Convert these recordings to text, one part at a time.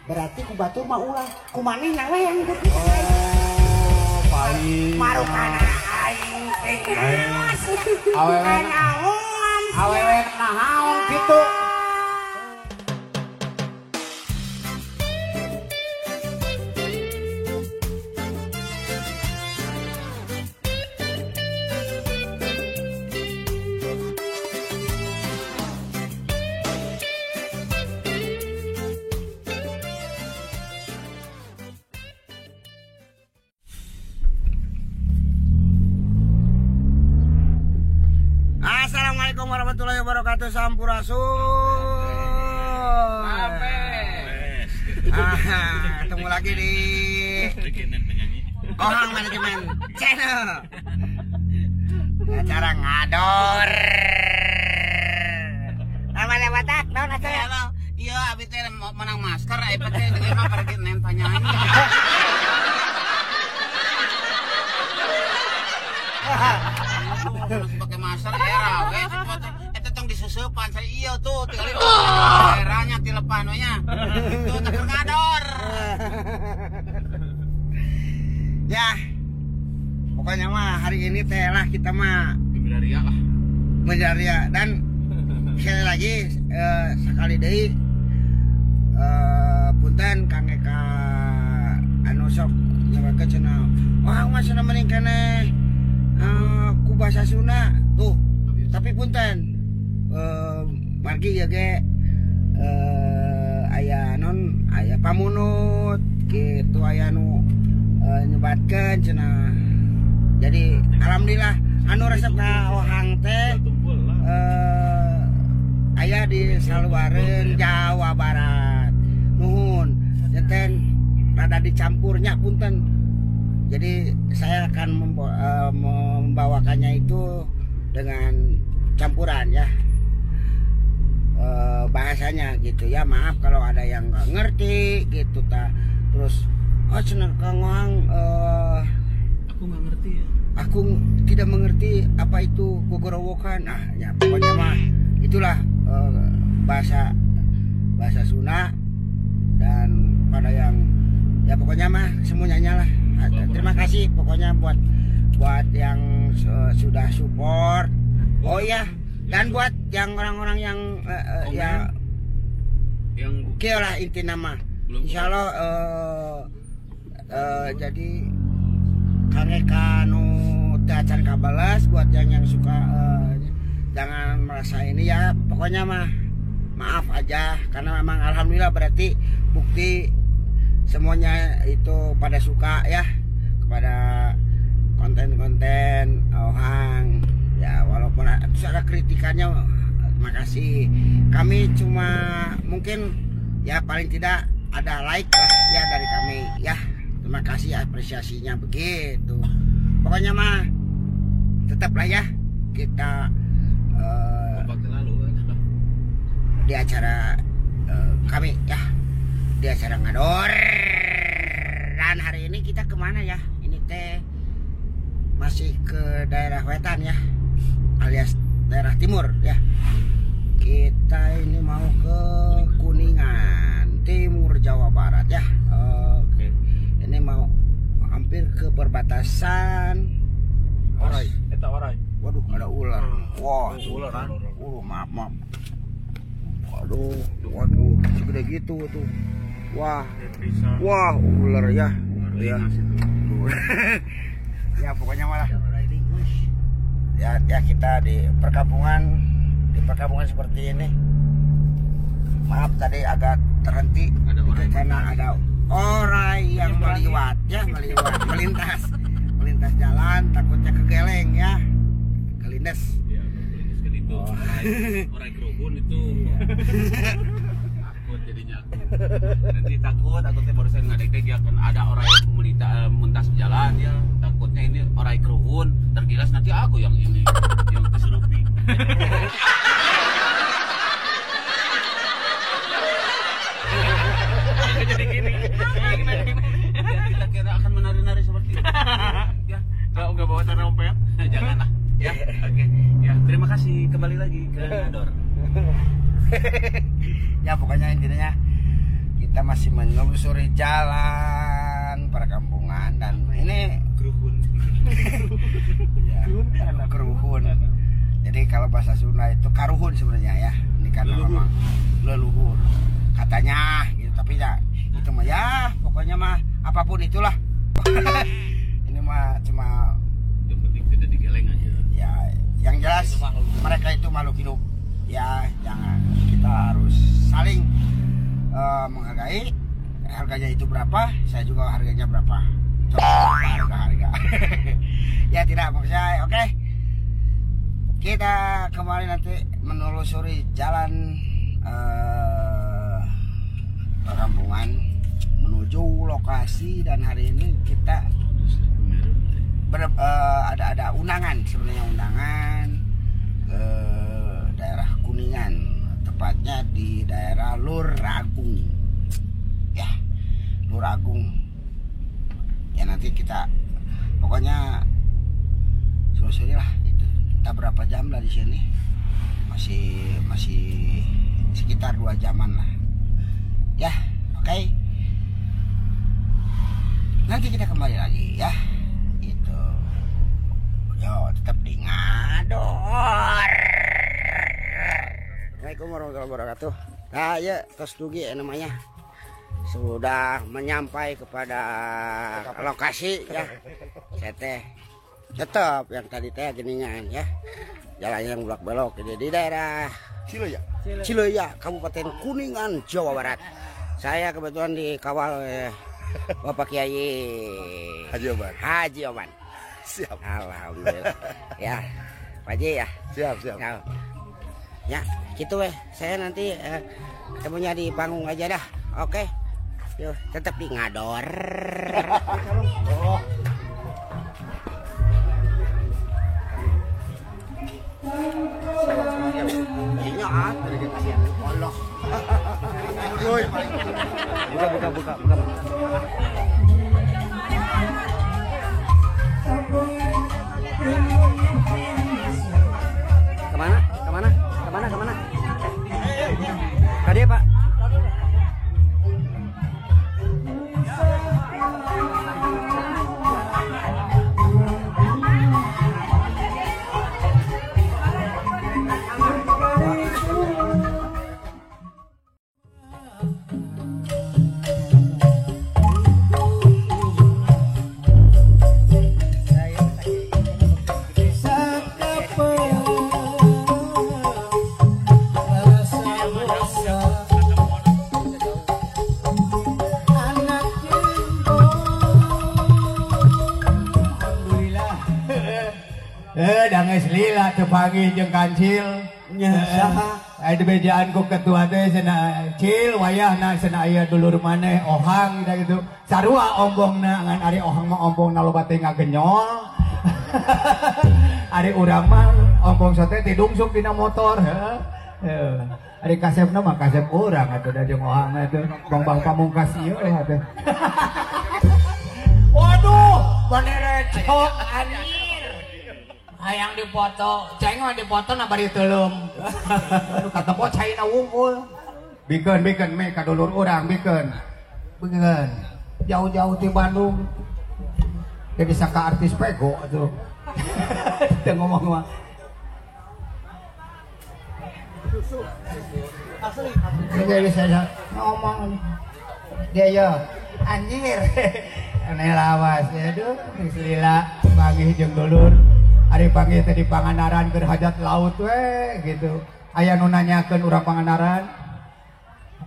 Berarti ku batur mah ulah, ku manehna we yang hidup. Oh, baik. Marukana aing tegas. Awewe nahaon kitu. Assalamualaikum warahmatullahi wabarakatuh. Sampurasun. Ketemu lagi di Kohang Manajemen Channel. Acara ngador. Namanya batak, naon acara? Iya, abis teh menang masker, abis teh mah pergi nempanya ini. Pakai masker era we eta tong disusupan saya iya tuh tinggal eranya tilepan we nya tuh tak ngador Ya, pokoknya mah hari ini teh lah kita mah menjaria dan sekali lagi sekali deui punten Kang Eka anu sok nyawakeun cenah wah mah cenah mending keneh ku bahasa Sunda tuh tapi punten margi ya ge aya non aya pamunut gitu aya nu nyebatkeun cenah jadi alhamdulillah anu resep ka ohang teh aya di saluareun Jawa Barat nuhun janten rada dicampurnya punten. Jadi saya akan membawakannya itu dengan campuran ya bahasanya gitu ya, maaf kalau ada yang nggak ngerti gitu ta. Terus cenah Kang Ohang aku nggak ngerti ya, aku tidak mengerti apa itu gogorowokan. Ya pokoknya mah itulah bahasa Sunda dan pada yang ya pokoknya mah semuanya lah. Terima kasih pokoknya buat yang sudah support. Oh iya, dan buat yang orang-orang yang kira lah inti nama. Insya Allah jadi Kang Eka nu acan kabalas buat yang suka jangan merasa ini ya. Pokoknya mah maaf aja karena memang alhamdulillah berarti bukti semuanya itu pada suka ya kepada konten-konten Ohang ya, walaupun ada kritikannya makasih. Kami cuma mungkin ya paling tidak ada like lah ya dari kami ya, terima kasih apresiasinya begitu. Pokoknya mah tetaplah ya kita di acara kami ya, di acara ngador. Dan hari ini kita kemana ya? Ini teh masih ke daerah wetan ya, alias daerah timur ya. Kita ini mau ke Kuningan, timur Jawa Barat ya. Oke. Ini mau hampir ke perbatasan Orai, eta orai. Waduh, ada ular. Wah, ular. Maaf. Waduh, segede gitu tuh. Wah, ular ya. Ya. Ya pokoknya malah. Ya kita di perkampungan seperti ini. Maaf tadi agak terhenti karena ada orai yang melintas jalan, takutnya kegeleng ya, kelindes. Iya, kelindes itu. Orai kerubun itu. Jadinya nanti takut teh barusan ngadek teh akan ada orang yang mentas jalan ya, takutnya ini orang keruhun tergilas nanti aku yang kesurupi. Jadi gini kita kira akan menari-nari seperti itu ya, nggak bawa terompet janganlah ya. Oke ya, terima kasih, kembali lagi ke Nador. Ya pokoknya intinya kita masih menelusuri jalan perkampungan dan ini Keruhun. ya, keruhun. Jadi kalau bahasa Sunda itu karuhun sebenarnya ya. Ini karena memang leluhur katanya gitu, tapi ya itu mah ya pokoknya mah apapun itulah. Ini mah cuma Yang penting kita digeleng aja. ya yang jelas mereka itu makhluk hidup ya, jangan kita harus saling menghargai. Harganya itu berapa, saya juga harganya berapa, harga ya tidak maksudnya. Oke, kita kembali nanti menelusuri jalan perkampungan menuju lokasi, dan hari ini kita ada undangan, sebenarnya undangan ke daerah Kuningan, tepatnya di daerah Luragung ya, Luragung ya. Nanti kita pokoknya selusuri lah itu. Kita berapa jam lah di sini, masih sekitar 2 jaman lah ya. Oke, nanti kita kembali lagi ya. Yo, tetap di ngador. Assalamualaikum warahmatullahi wabarakatuh. Nah ya, tos dugi namanya sudah menyampai kepada lokasi ya. Saya teh tetap yang tadi teh geningan ya, jalan yang belok belok di daerah Ciloya, Kabupaten Kuningan, Jawa Barat. Saya kebetulan dikawal Bapak Kiai Haji Oman. Siap. Alhamdulillah. Ya, Pak Haji ya. Siap. Nah, ya, gitu weh. Saya nanti ketemunya di panggung aja dah. Oke. Yuk, tetap di ngador. Oh. Ini apa? Allah. Buka. Kemana? Tadi ya, Pak. Danges lila tepangi jeung kancil nya saha aya bejaan ku ketua teh cenah cil wayahna cenah aya dulur maneh ohang gitu sarua ombongna ngan ari ohang mah ombongna loba teh ngagenyol ari urang mah ombong sote tidungsuk dina motor heuh ari kasepna mah kasep urang atuh da jeung ohang atuh bang pamungkas ieu atuh waduh bener cok anjing hayang dipoto, cai mah dipoto na bari teuleum. Kata bocah na wungkul. Bikeun me ka dulur urang bikeun. Bikeun. Jauh-jauh ti Bandung. Jadi sangka artis pego atuh. Teu ngomong mah. Asli. Jadi saya ngomong. Dia ya anjir. Aneh lawas ya aduh, geus lila bangih jeung dulur. Ari panggil tadi Pangandaran keur hajat laut we gitu. Aya nu nanyakeun urang Pangandaran.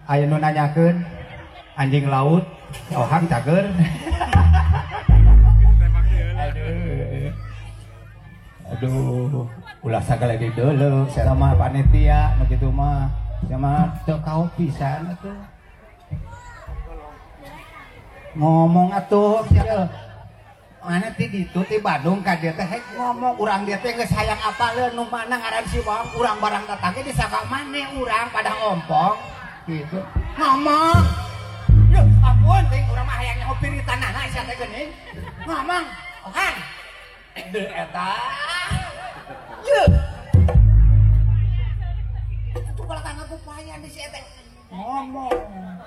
Aya nu nanyakeun anjing laut, ohang cager. Aduh, ulah sagala di deuleu, saya mah panitia nu kitu mah. Sama teu kaot pisan atuh. Ngomong atuh sia. Mana ti ditu ti Bandung ka dieu teh ngomong urang dieu teh geus hayang apaleun nu mana ngaran si Bang urang barang datang ge disaka maneh urang pada ompong gitu ngomong yeuh ampun teh urang mah hayang nyaho piri tanahna sia teh geuning ngomong ohan deui eta yeuh itu kalau tangga kupayan di si eta ngomong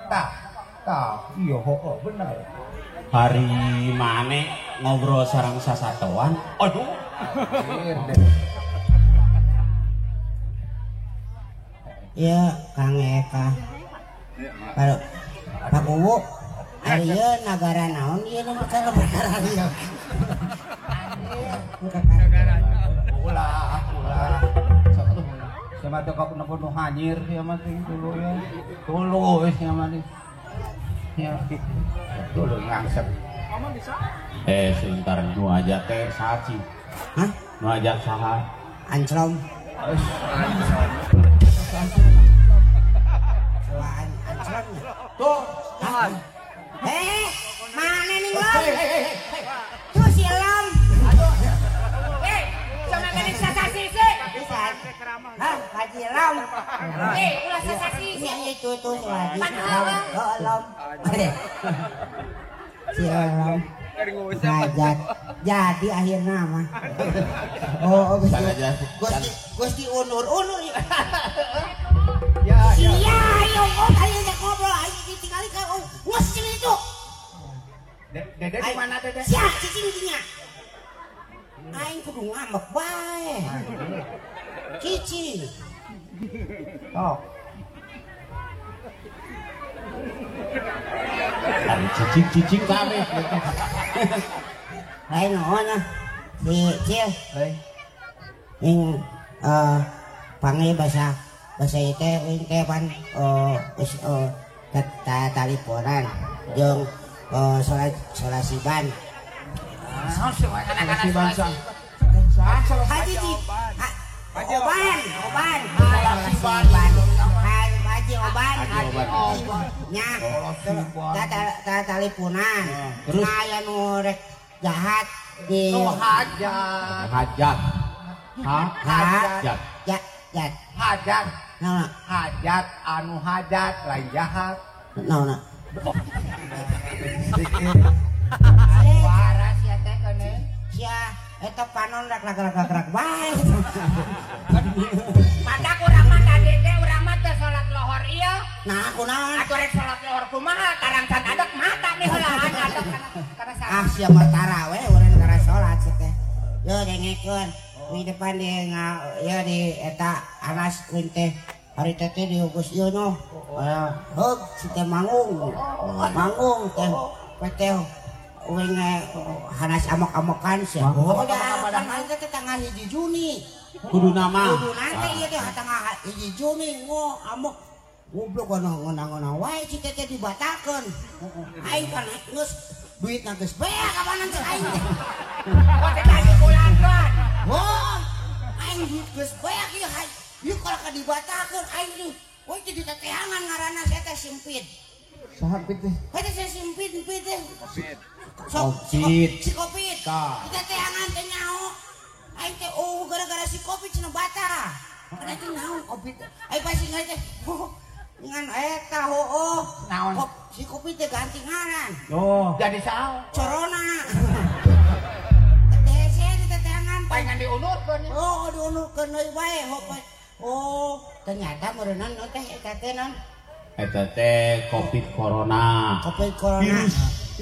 tah Tah, iya heueuh bener. Hari mane ngobrol sareng sasatoan. Aduh. Ya Kang Eka. Kalau Pak Uwu, ari ieu nagara naon ieu nu perkara ieu? Ulah. Sama teu kapuna penuh hanyir ya mah dulu ya. Dulu ya mah nih. Ya. Dulu ngangsep. Sebentar nu aja teh saci. Hah? Nu aja saha? Anclom. Selain anclom. Tuh, Mana nih Lom? Tuh si Lom. Sama gini sasasi sih. Pisan. Hah, Haji Lom. Ulah sasasi sih. Yang itu tuh si Haji Lom. Oh, Lom. Si Lom. Ngajak. Jadi akhirnya mah. Oh, Gusti unur. Iya, ayo kok tadi aja ngobrol aja ditinggalin kan. Oh, ngos itu. Dede di mana Dede? Sia, cicing-cicingnya. Aing kudu ngambek bae. Cici. Oh, Ari cicing kabeh. Lain naon ah. Si Cil, euy. ing panggil bahasa ieu teh ing teh pan taliponan jeung solasiban. Si bangsa. Haji Oban. Haji Oban. Nya talipunan. Terus Aya nu rek jahat di hajat. Hajat. Hajat. Naon? Hajat anu hajat lain jahat. Naon? Waras ya teh kene. Sia eta panon rak bae. Mata kurang mata dede urang mah teh salat lohor ieu. Nah, kunaon? Atuh rek salat lohor kumaha karangsan adek mata nih heulaan adek kana saha. Ah, sia mah taraweh urang kara salat sia teh. Yo dengekeun. Di depan di di eta anas kuing teh hari teh di Gus ieu noh. Heug si teh manggung teh peteh uing hanas amok-amokan sia. Udah kan teh tanggal 1 Juni. Kudu nama. Kudu nanti ieu teh tanggal 1 Juni amok. Goblok ngonang-ngonang wae si teh dibatakeun. Aing kan geus duitna geus beak kapanan teh aing teh. Kok teh tadi bulan kan. Wah, aing duit geus beak ieu ieu kalau ka dibatakeun aing ieu. Woi teh diteteangan ngaranna saya teh simpit. Saha teh? Eta saya simpit teh. Kopit. Si kopit. Diteteangan teh nyao. Aing teh gara-gara si kopit cenah bata. Kada teh naon kopit. Aing pasti ngali teh. Ngan eta Naon? Si kopit teh ganti ngaran. Oh, jadi saha? Corona. Pengen diunurkeun. Oh, diunurkeun deui bae. Oh, ternyata meureunna teh eta teh non. Eta teh Covid corona. Covid corona.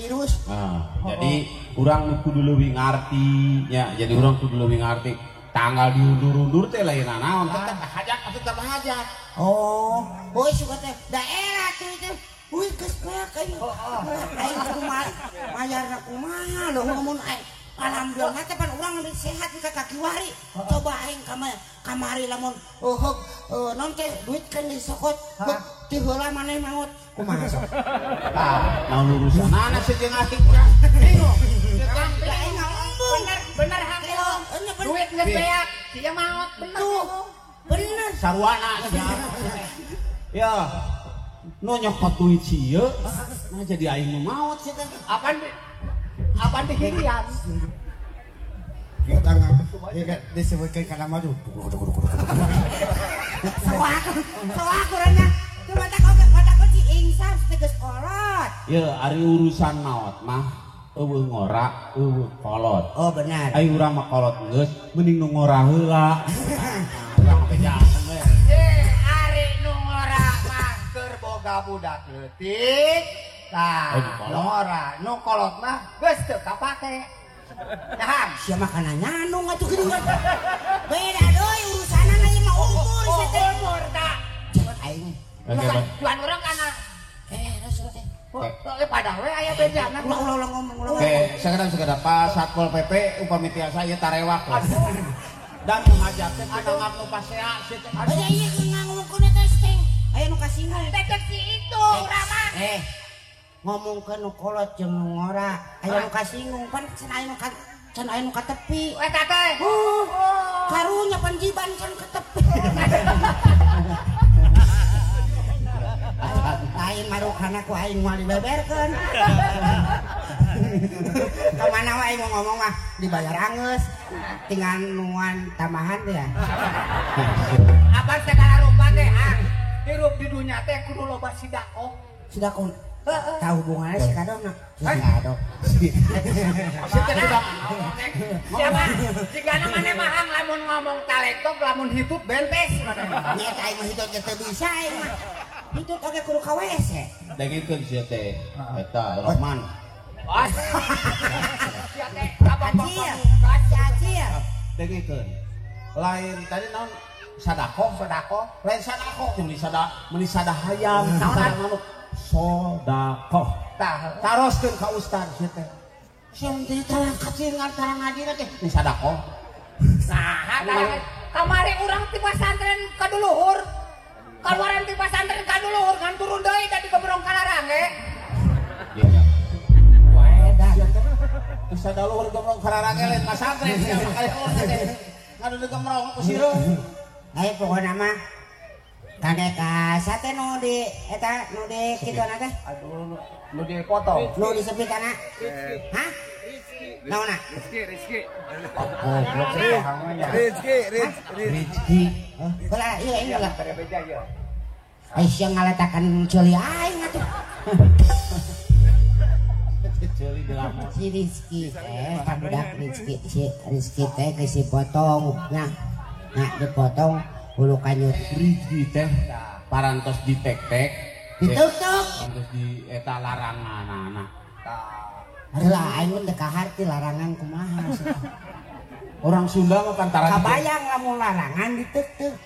Virus. Nah, jadi urang kudu leuwih ngarti nya. Jadi urang kudu leuwih ngarti. Tanggal diundur-undur teh lain naon, tetep hajat atuh tetep hajat. Oh, boy suka teh daerah tuh itu. Wih, geus beak aing. Aing kudu mayarna kumaha lho ngomong aing. Alhamdulillah teh pan urang lebih sehat ka kaki wari. Coba aing kamari lamun non teh duit kan disokot. Ti heula maneh maot. Kumaha sok? Naon urusanana sih jeung aing. Bingung. Aing ngomong. Bener hakil. Duit geus beak, sieu maot bener. Bener. Sarwana sia. Ya. Nu nyokot duit sieu. Nah jadi aing nu maot sih teh. Apaan dihirian? Kita disebutkan karena madu. Soak urangna. Teu mata kau ci insaf tegas kolot. Ya ari urusan maot mah eueuh ngora, eueuh kolot. Oh benar. Ai urang mah kolot geus, mending nu ngora heula. Urang bejakeun we. Ari nu ngora mah Keur boga budak leutik. Nah, nu ora, nu kolot mah geus teu kapake. Paham? Sia makanan nyanung atuh geuning. Beda deui urusanna ieu mah umur sia teh. Umur tak. Cepet aing. Tuan orang kana. Rasul teh. Padahal we aya bedana. Ulah ngomong ulah. Oke, sekedar Pak Satpol PP upami tiasa ieu tarewak. Dan menghajatkeun anak nu pasea situ. Aya ieu ngomongkeun eta teh. Aya nu kasinggung. Teh si itu urang mah. Ngomongkeun nu kolot jeung nu ngora. Aya nu kasinggung pan can aya nu ka tepi. Eta teh. Karunya panjiban can ka tepi. Aing marukana ku aing moal dibeberkeun. Kamana wae aing ngomong mah dibayar angeus. Tinggal nuan tambahan teh ya. Apa segala rupa teh hirup di dunia teh kudu loba sidako. Sudah kau tahu hubungannya si kadona? Kado. Siapa? Jika namanya mahang lamun ngomong talektok lamun hidup bentes. Nyata aing mah hidup teh bisa aing mah. Hidup oge kudu ka WC. Dengikeun sia teh eta Rahman. Sia teh Acil. Acil. Dengikeun. Lain tadi naon sadako. Lain sadako jeung meuli sadahayam. Naon sodako. Tah, taroskeun ka ustaz sia teh. Sia teh tarang kacil ngarang ngaji teh. Ini sadako. Nah, kamari urang ti pasantren ka duluhur. Kaluaran ti pasantren ka duluhur ngan turun deui ka di Gebrong Kalarang ge. Iya. Edan. Bisa daluhur Gebrong Kalarang lain pasantren sia makali teh. Ngadu di Gebrong ku sireung. Ayo pokona mah kade ka sate nu di eta nu di kituna teh. Aduh, nu di foto. Nu di sepitana. Hah? Naonna? Rizki. Bala ieu aing lah. Ai sia ngaletakan ceuli aing atuh. Ceuli di lamun. Si Rizki budak Rizki teh geus dipotong. Nah, dipotong hulu kanyut. Rizki teh parantos ditek-tek. Ditutup. Parantos di eta laranganana. Alah aing mah teu kahar ti larangan kumaha. Orang Sunda mah pantaran. Kabayang lamun larangan diteuk-teuk.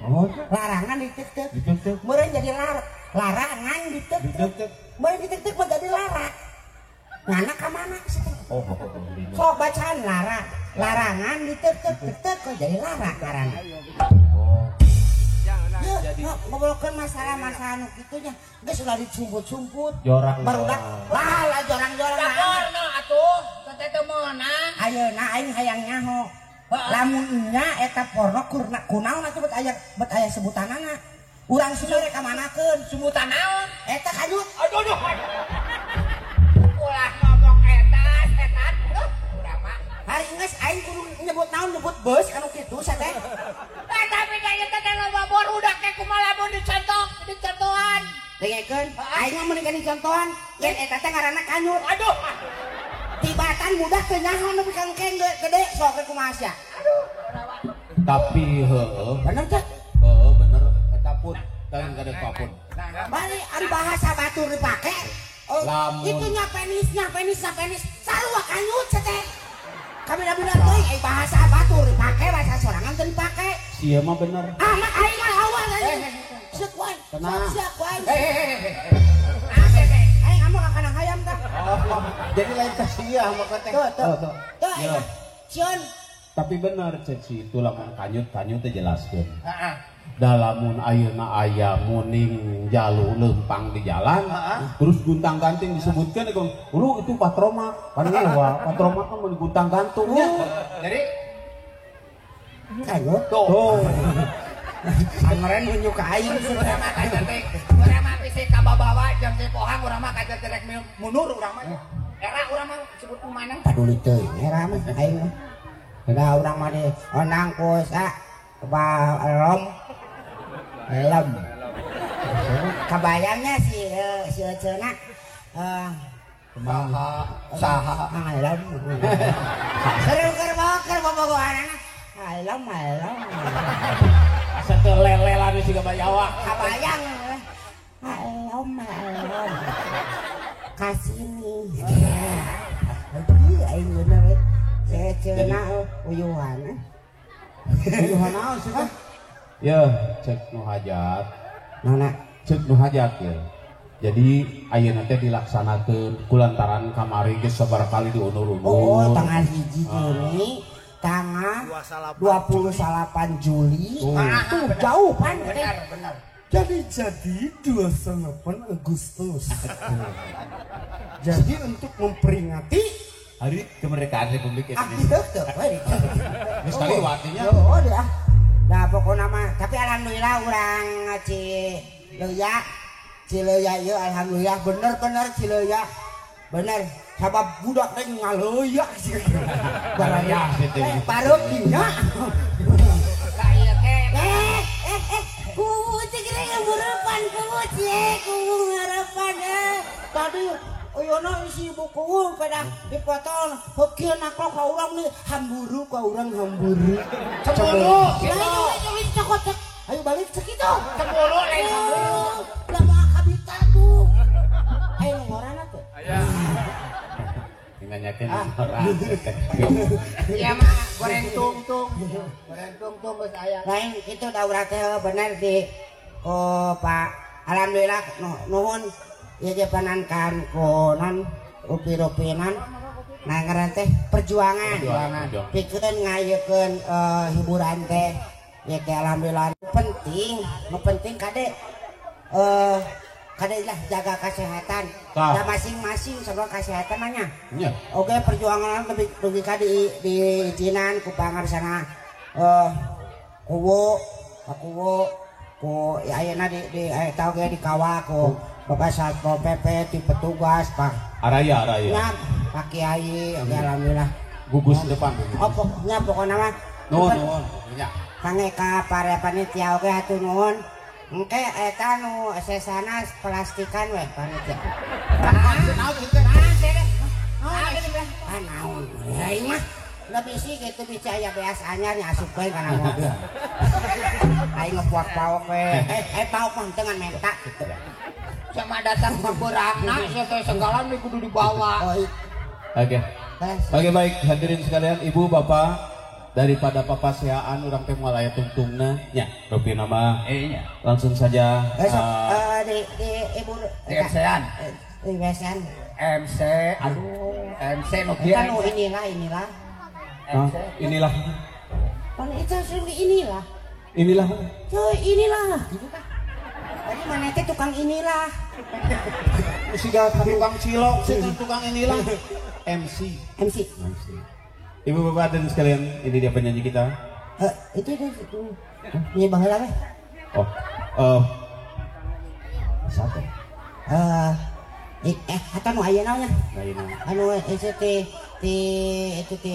Oh, Larangan diteuk-teuk. ditutup. Meureun jadi larangan diteuk-teuk. Meureun diteuk-teuk mah jadi larak. Ngana ka mana cenah? Oh. Sok bacaan larangan diteuk-teuk kok jadi larak ngaranna. Ngobrolkeun masalah-masalah nu kitu nya geus ulah dicumput-cumput. Jorang. Barudak lah jorang-jorang. Saporna atuh, teh teu meunang. Ayeuna aing hayang nyaho. Lamun nya eta porno kunaon atuh bet aya sebutanana. Urang Sunda rek kamanakeun Sebutan naon? eta kanyut. Aduh. Ulah ngomong eta, setan. Urang mah. Hari geus aing kudu nyebut naon nyebut beus anu kitu sateh. Tapi kayaknya teh loba budak teh kumaha lamun dicontohan. Dengekeun aing mah meuni dicontohan yen eta teh ngaranna kanyut. Aduh. Tibatan mudah teh nyaho nepi ka engkeng gede sok ke kumaha sia. Tapi heueuh. Bener teh. Heeh, bener eta pun. Dan gade papun. Balik an bahasa batur dipake. Lamun. Itu nya penis sarua kanyut sateh. Kami bila teh bahasa batur dipake bahasa sorangan teu dipake. Sia mah bener. Anak aing mah awan aing. Seuk wae. Tenang. Siap wae. Ate. Aing ngomong kana hayam tah. Oh, jadi lain ka sia mah teh. Tuh. Ya. Cion. Tapi bener ceci itu lamun kanyut teh jelaskeun. Dalamun ayeuna aya muning jalu leumpang di jalan, terus guntang-ganting disebutkeun itu patroma. Padahal patroma kan mun guntang-gantungnya. Jadi Kanyut. tuh. Angeren nunjuk ka aing Urang mah kaca teh. Urang mah bisi ka babawa jeung si pohang urang mah kaca terek mundur urang mah. Era urang mah sebut mana? paduli teuing era mah aing mah. Da urang mah di onang ku sa lem. Kabayangnya si Eceuna saha lem. Keur bobogohanana. Lem. Satu lelelan siga bayawa. Kabayang. Lem. kasini. Lagi aing bener we. Cenah uyuhan. Uyuhan naon sih teh? Ya, cek nu hajat. Nona Cek nu hajat ya. Jadi ayeuna teh dilaksanakeun kulantaran kamari geus sabaraha kali diundur-undur. oh tanggal 1 Juni tanggal 28 Juli. Tuh jauh pan. Benar. Jadi 28 Agustus. Jadi untuk memperingati Hari kemerdekaan Republik Indonesia. Geus kali watinya. Oh dah. Nah pokoknya mah, tapi alhamdulillah orang Cileuya ieu alhamdulillah bener Cileuya. Bener. Sabab budak teh ngaleuya sih. Baraya gitu. Pareup dinya. Kayak Kumu cek kira ngaburepan kumu cek kumu ngarapan tadi oyona isi buku pada dipotong hokieu naklok ka urang nih hamburu ka urang hamburu cemburu. lain cokot cek ayo balik cek itu Cemburu lain hamburu. lama kabitadu ayo ngorana tuh Nganyakeun orang. Iya mah goreng tungtung geus aya. lain itu da urang teh bener di Pak alhamdulillah nuhun ieu ge panankan konon rupi-rupinan nah ngaran teh perjuangan pikeun ngayekeun hiburan teh ya teh alhamdulillah nu penting kade lah jaga kesehatan da masing-masing sebab kesehatan nya Nya. oke perjuangan lebih kade diizinan ku pangarsana kuwo ku ya ayeuna di tau ge dikawal ku Bapak Satpol PP ti petugas Pak Araya. nya Pak Kiai alhamdulillah Gugus depan. oh pokoknya mah Nuhun. Nya. kange ka para panitia oge atuh nuhun engke eta nu sesana plastikan we panitia naon aing mah da bisi kitu bisi aya beas anyar nya asupkeun kana mobil aing ngepuak-puak we pauk mah teu ngan menta kitu Sama datang ke berangna teh segala nih kudu dibawa. Oke. Oke baik hadirin sekalian, Ibu Bapak daripada papasiaan urang teh moal aya tungtungna nya rupi nama nya. langsung saja di ibu MC-an. di wesan MC aduh MC nu kan kieu. inilah inilah pan itu sering inilah cuy inilah gitu kan tadi mana teh tukang inilah siga tukang cilok siga tukang inilah MC. Ibu Bapak dan sekalian, ini dia penyanyi kita. Itu ini baheula we satu eta nu ayeuna nya anu itu ti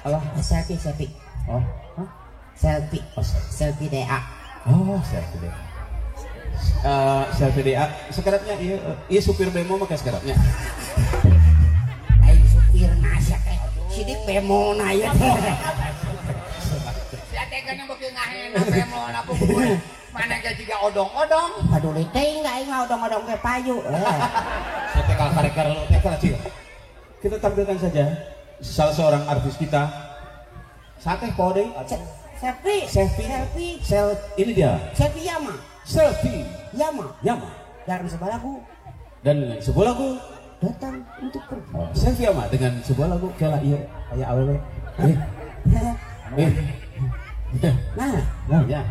Allah selfie selfie DA selfie DA selfie DA sekarangnya iya supir bemo make sekarangnya lain supir nasa teh sidik bemo na ieu Sia teh kana beuki ngahena bemo na pukul. Mana ge jiga odong-odong. paduli teh enggak aing odong-odong ke payu saya tekal karekar lo tekal cil kita tampilkan saja salah seorang artis kita sate kode selfie ini dia selfie Yama selfie Yama dalam sebuah lagu dan dengan sebuah lagu datang untuk pergi selfie ama dengan sebuah lagu kela iya aya awewe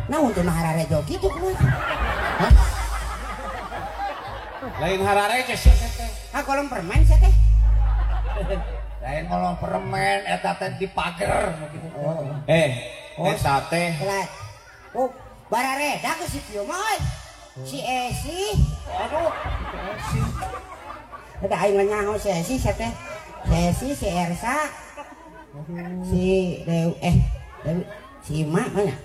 nah untuk naharare joki itu kuat lain harare teh kolom permen saya teh Lain ngolong permen eta teh di pager gitu. eta teh barareda ke si Pio mah si Esi aduh ada aing nyaho si Esi saya teh si Ersa si Dewi si Ima mana?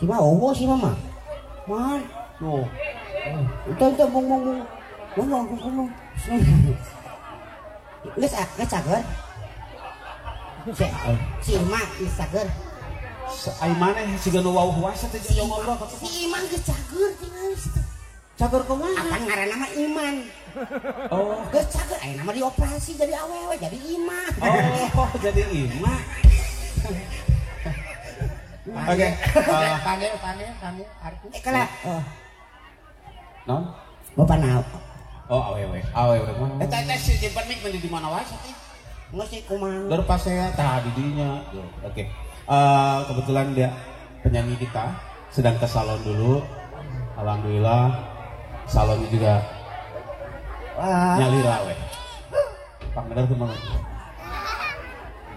Si Ima owo si Mama. Man. No. Itu bung. Geus cager. Si Ima geus cager. ai maneh siga nu wauh-wauh teh jeung Allah. Si Ima geus cager tinggal situ. Cager kumaha? Apa ngaranna mah Iman. Oh, Geus cager aya nama dioperasi jadi awewe jadi Iman. oh, jadi imah. Oke. Panggil arti. Kala Non? Bapak naon? Oh, awewe mana? Eta si simpen mik di mana wae teh? Mesti kumaha? Dari pas saya tah di dinya. Oke. Kebetulan dia penyanyi kita sedang ke salon dulu. Alhamdulillah salonnya juga nyalira we. Pak bener tuh mana?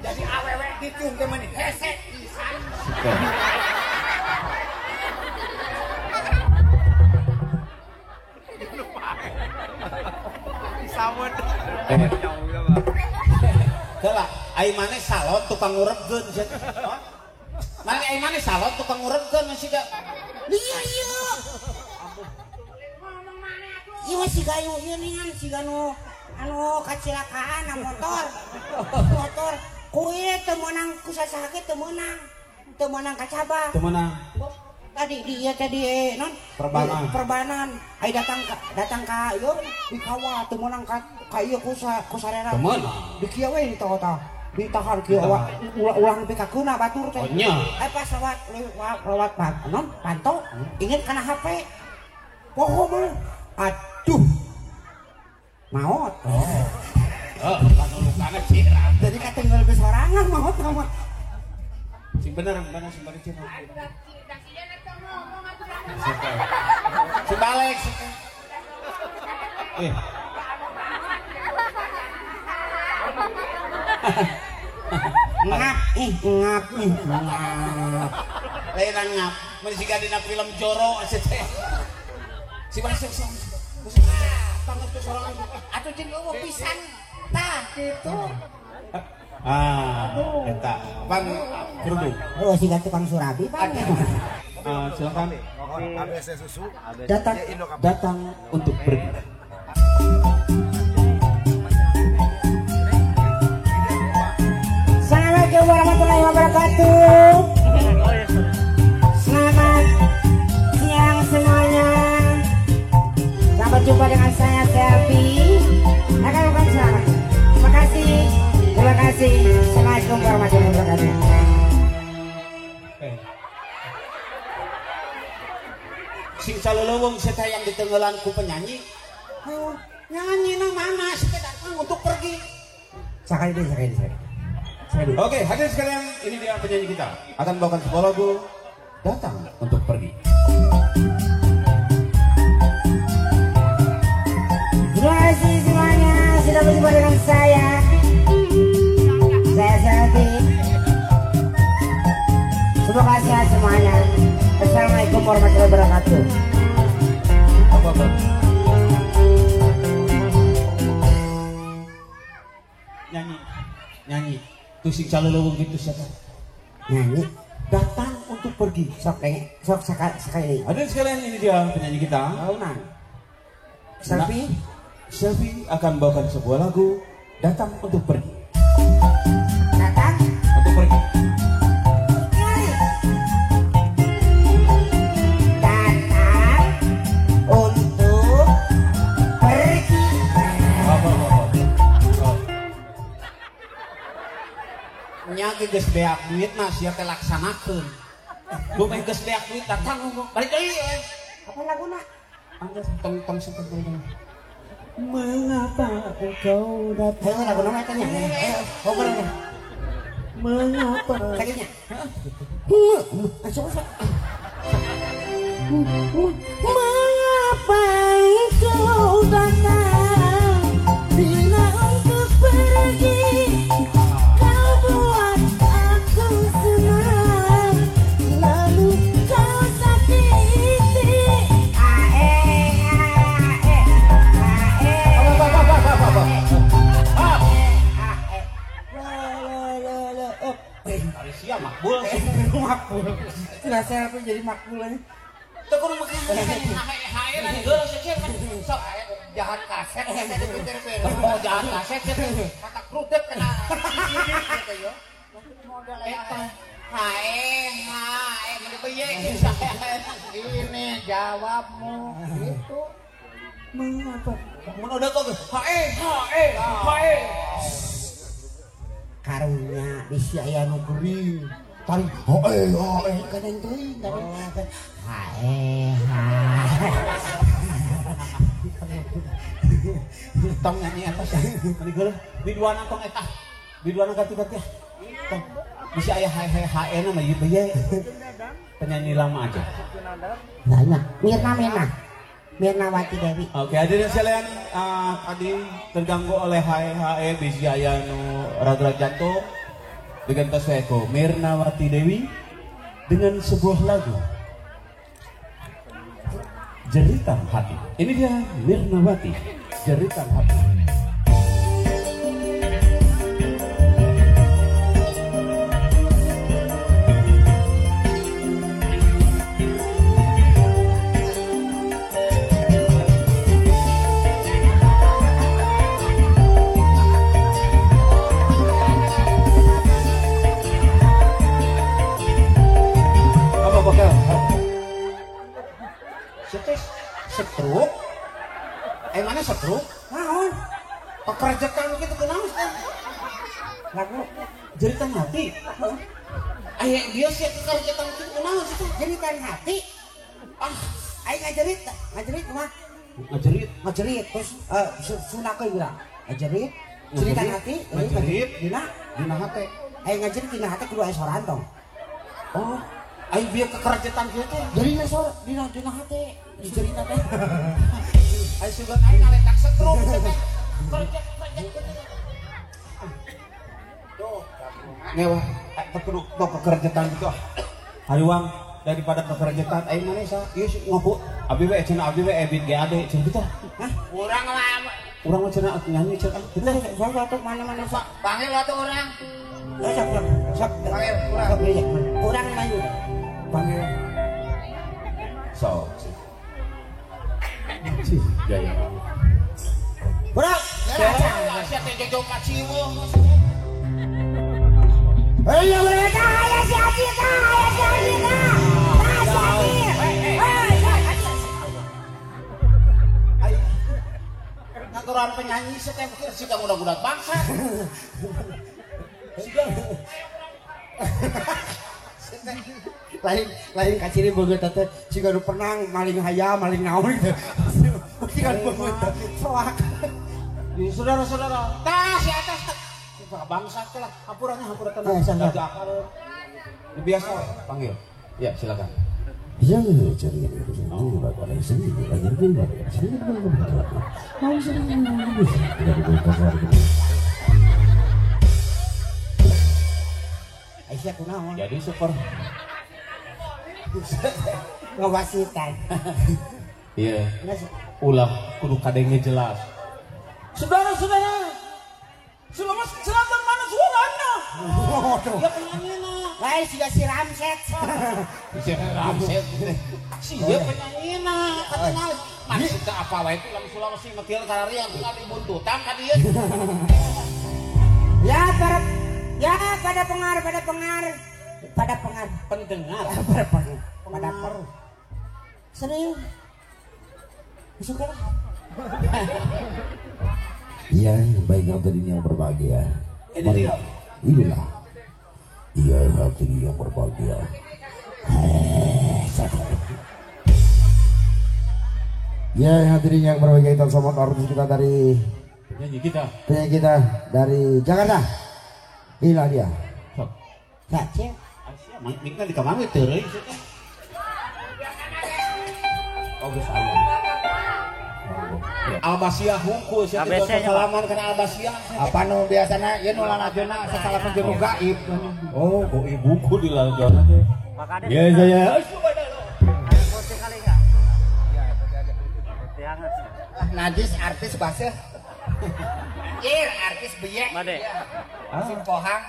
Jadi awewe gitu teh mah hese pisan. Heula, ai mane salon tukang nguregkeun cenah. Mane ai mane salon tukang nguregkeun siga. Iya. Iya si gayu ieu ningan si ganu anu kecelakaan na motor. Motor ku ieu teu meunang ku sasaha ge teu meunang kacaba. Teu meunang. Tadi dia non perbanan ai datang ka ieu di kawah teu meunang ka ieu ku sarera. Teu meunang. Di kieu we tah ditahan kieu ulang nepi ka keuna batur teh. Oh nya. Pas lewat non panto inget kana HP. Poho mah. Aduh. Maot. Lukana cirah. Jadi katinggal ke sorangan maot. Sing bener cirah. Si balik. Ngap. Lain ngap. Mun siga dina film Joro teh. Si balik banget tuh sorangan. Atuh jeung eueuh pisan. Tah kitu. Eta Bang kerudung. Oh si tukang surabi Bang. Silakan. ABC susu. Datang untuk pergi. Assalamualaikum warahmatullahi wabarakatuh. Selamat siang semuanya. Sampai jumpa dengan saya Selvi. Akan selamat. Terima kasih. Assalamualaikum warahmatullahi wabarakatuh. Sing saleleuweung saya yang ditenggelan ku penyanyi. Nyanyi na mana saya datang untuk pergi. Sekali deh. Oke, hadirin sekalian, ini dia penyanyi kita akan bawakan sebuah lagu Datang untuk Pergi. Terima kasih semuanya sudah berjumpa dengan saya. Saya Selvi. Semoga sehat semuanya. Assalamualaikum warahmatullahi wabarakatuh. Apa? Nyanyi. Tuh sing saleleuweung gitu siapa? Nyanyi. Datang untuk pergi. Sok sekali. Hadirin sekalian, ini dia penyanyi kita. Aunan. Selvi. Selvi akan bawakan sebuah lagu Datang untuk Pergi. Datang Untuk pergi. Datang untuk pergi. Nya geus beak duit mah sia teh laksanakeun. Bukan geus beak duit datang balik deui. Apa laguna? Angga tong seperti Mengapa engkau datang? Ayo laguna mah tanya. Ngobrol deh. Mengapa? Sakitnya. Masuk. Mengapa engkau datang bila untuk pergi? Kau buat aku senang, lalu kau sakiti. Arisia makbul. Makbul. Tidak saya pun jadi makbul ini. Teu kudu make hae na geus saja kan. Sok Jahat kaset. oh jahat kaset kata krudet kena. Modal eta. Hae gede beye Ini jawabmu gitu. mengapa Mun udah kok hae. karunya di sia nu geuring tari hoe kadang teuing hae Tong nyanyi atas kali geuleuh biduana tong eta biduana katibat teh tong bisa aya hae na mah ieu bae penyanyi lama aja. nah Mirnawati Dewi. Oke, hadirin sekalian, tadi terganggu oleh hae bisi aya nu rada jantung dengan Toseko Mirnawati Dewi dengan sebuah lagu Jeritan Hati. Ini dia Mirnawati Jeritan Hati. Setruk? Mana setruk? Naon? Pekerjaan gitu kenapa sih? Lagu Jeritan Hati. Ayah dia sih pekerjaan gitu kenapa sih? jeritan hati. Aing ngajerit mah. Ngajerit terus sunakeun bilang. Ngajerit jeritan hati, Ngajerit dina hati. Aing ngajerit dina hati kudu aya soran tong. Oh, ayah dia pekerjaan gitu. Jadi dina hati. Cerita teh. Ayah sudah aing ngaletak setruk teh. Mewah, pekerjaan gitu. Hariwang daripada pekerjaan aing mana sa? Ieu ngopu. Abi we cenah abi we ebit ge ade cenah kitu. Hah? urang lah Urang mah cenah nyanyi cenah. Kitu Sok mana-mana sok. panggil atuh urang Sok. Urang maju. Panggil. so. Jaya. Urang. sia teh jojo kaciwo Ayo mereka, ayo si Adita. Ngaturan penyanyi saya pikir sih kamu udah bangsa. lain kaciri beungeut teh siga nu pernah maling hayam maling naon gitu. Siga nu beungeut soak. Saudara-saudara, tas di atas bangsa teh lah, hampuranya tenang. Jaga akal. Biasa panggil. Ya, silakan. Ya, cari pada sendiri lagi Aisyah kunaon? Jadi super. Ngawasitan. Iya. Ulah kudu kadenge jelas. Saudara-saudara, silakan mana suaranya? Ya penyanyinya. Lain siga si Ramset. Ramset. Sieu penyanyiina katengal. Maksudna apa wae itu langsung Sulawesi mekieu kararian tinggal dibuntutan ka dieu. Pada pendengar. Serius. Suka. Iya, baik hati yang berbahagia. Ini dia. Inilah. Iya, hati yang berbahagia. Ya, hadirin yang berbahagia, kita sama artis kita dari Penyanyi kita dari Jakarta. Inilah dia. Kacau. Mikna di kamar teu reuy. Oh, geus aya. Albasia hungkul sia teh salaman kana Albasia. Apa nu biasana ieu nu lalajonna sasalaman jeung gaib. Oh, kok ibuku di lalajonna teh. Ya saya. Najis artis baseuh. Ir artis beye. Made. Musim pohang.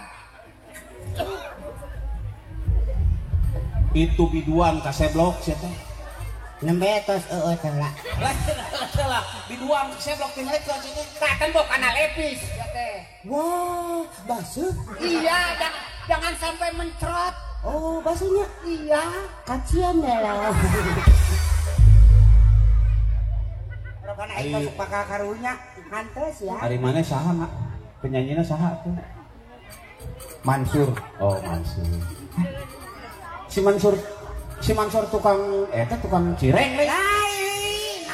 Itu biduan kaseblok sia teh. Nembe tos teh lah. Lah, biduan seblok teh mereka sini. Katen bok kana lepis ya teh. Wah, basuh. Iya, jangan sampai mencrot. Oh, baksonya? Iya. Kacian ya lah. Karena itu suka karunya ngantos ya. Hari mana saha mak? Penyanyinya saha tuh? Mansur. Oh Mansur. Si Mansur tukang tukang cireng leh. Lain.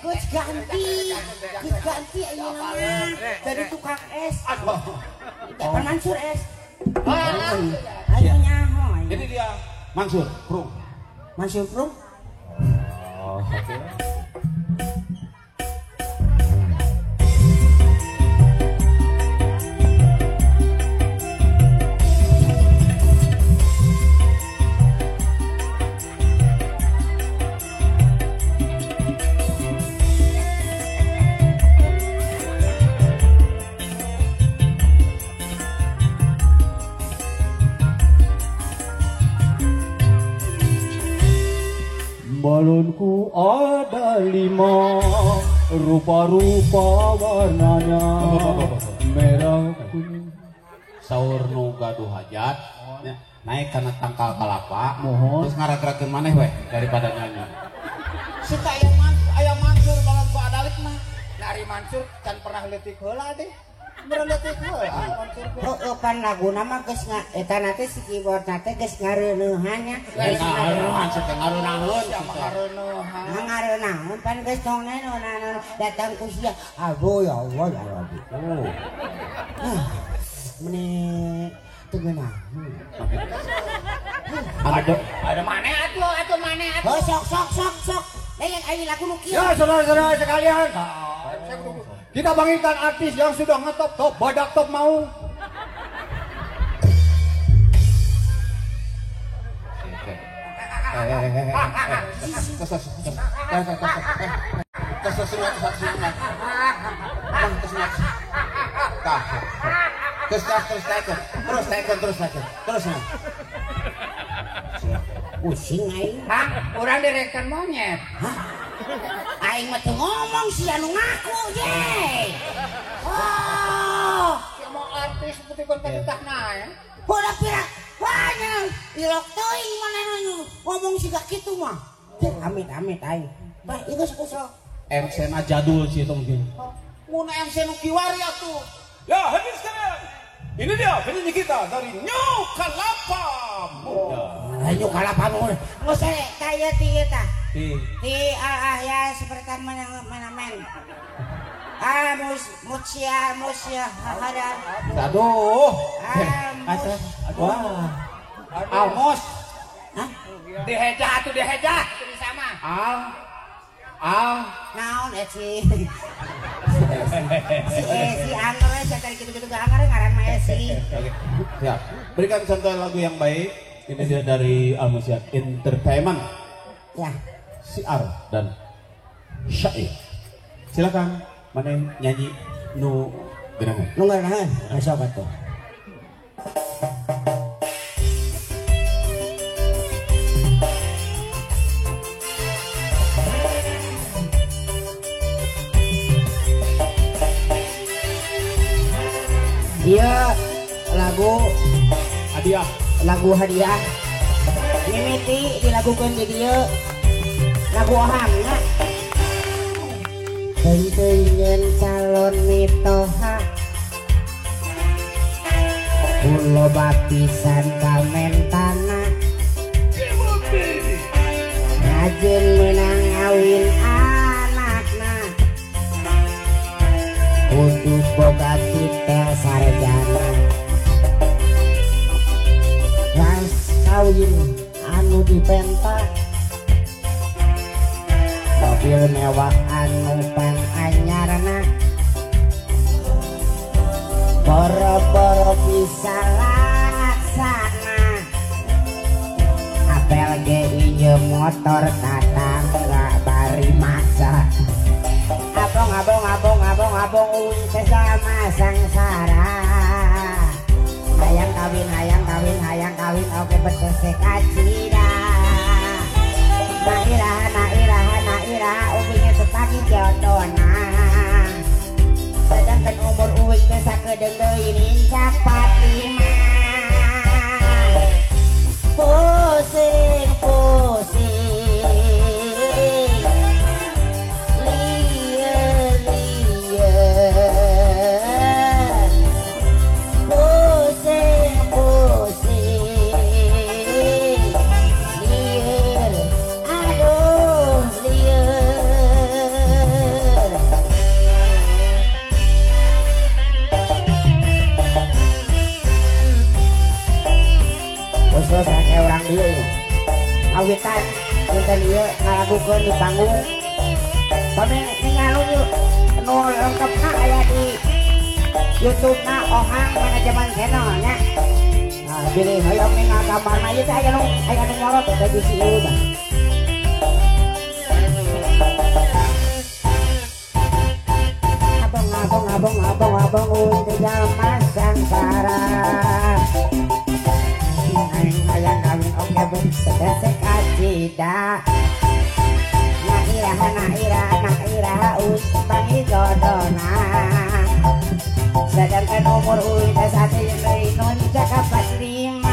Gus ganti ayo nama. Dari tukang es. Pak Mansur es. Ayo nyaho. Jadi dia Mansur Prung. Mansur Prung. Oh, oke. Balonku ada 5, rupa-rupa warnanya, merah kuning. Saur nu gaduh hajat, naik karena tangkal kalapa, terus ngarak-ngarakeun maneh weh daripada nyanyi. Suka aya Mansur balonku adalit mah. Dari Mansur can pernah leutik heula deh. Bener leutik heula Mansur. Oh, pan laguna mah geus eta nate si keyboard nate geus ngareuneuhan nya. Ngareuneuhan teh ngareunahun. Ngareunahun pan geus tong nana datang ku sia. Aduh ya Allah ya Rabbi. Oh. Meni tegeunah. Ada maneh atuh maneh atuh. Oh, sok. Lain ayo lagu nu kieu. Ya saudara-saudara sekalian. Kita bangkitkan artis yang sudah ngetop badak top mau. Terus. Pusing aing. Hah? Urang direkan monyet. Aing mah teu ngomong si anu ngaku ye. Oh, Mau artis seperti kon kadetahna ya. bola pirak banyak. Ilok teuing mana nu ngomong siga kitu mah. Amit aing. Bah, ieu geus kusok. MC na jadul sih itu mungkin. Mun MC nu kiwari atuh. Ya, hadir sekalian. Ini dia penyanyi kita dari New Kalapa Muda. Ayo kalapa muda. Geus kaya ti eta. Ti Ya seperti mana men. Mucia ada. Aduh. Wah. Almos. Hah? Diheja itu sama. Al. Naon si Angger saya tadi gitu-gitu ke Angger ngaran mah si. Ya, berikan contoh lagu yang baik. Ini dia dari Almusiat Entertainment. Ya. Siar dan Syair. Silakan mana nyanyi nu genangan. Nu ngarahan, masuk atuh. Iya lagu hadiah mimiti dilakukan di dia lagu ohangnya pentingin calon mitoha ulo batisan kamentana rajin menang awin anakna kudu boga titel sarjana ras kawin anu dipenta mobil mewah anu pan anyarna boro-boro bisa laksana apel ge ieu motor tatangga bari masa abong uwi sesama sangsara hayang kawin oke betul sekacida nairaha ubinya sepagi jodona sedangkan umur uwi desa kedengeun incak 45 kawitan kita dia ngalagukeun di panggung pami ningali yuk nu lengkapna aya di YouTube na Ohang Manajemen Channel nya nah pilih hoyong ningali gambarna ieu teh aya nu nyorot teh di sieu dah abang untuk zaman sangsara ayang kawin oke bung sedesek acida naira bangi dodona sedangkan umur udah satu yang non cakap 45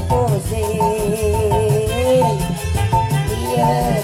pusing iya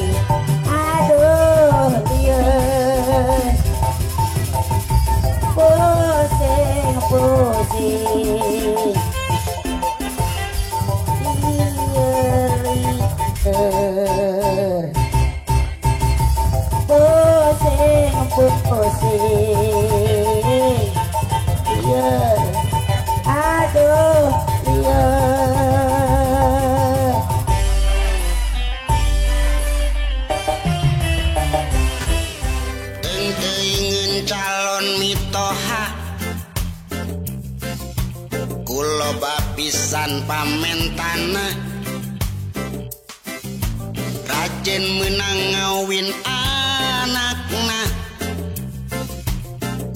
pisan pamentana rajin menang ngawin anakna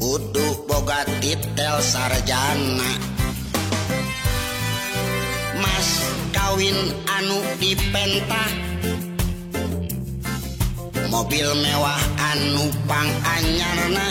kudu boga titel sarjana mas kawin anu dipentah mobil mewah anu pang anyarna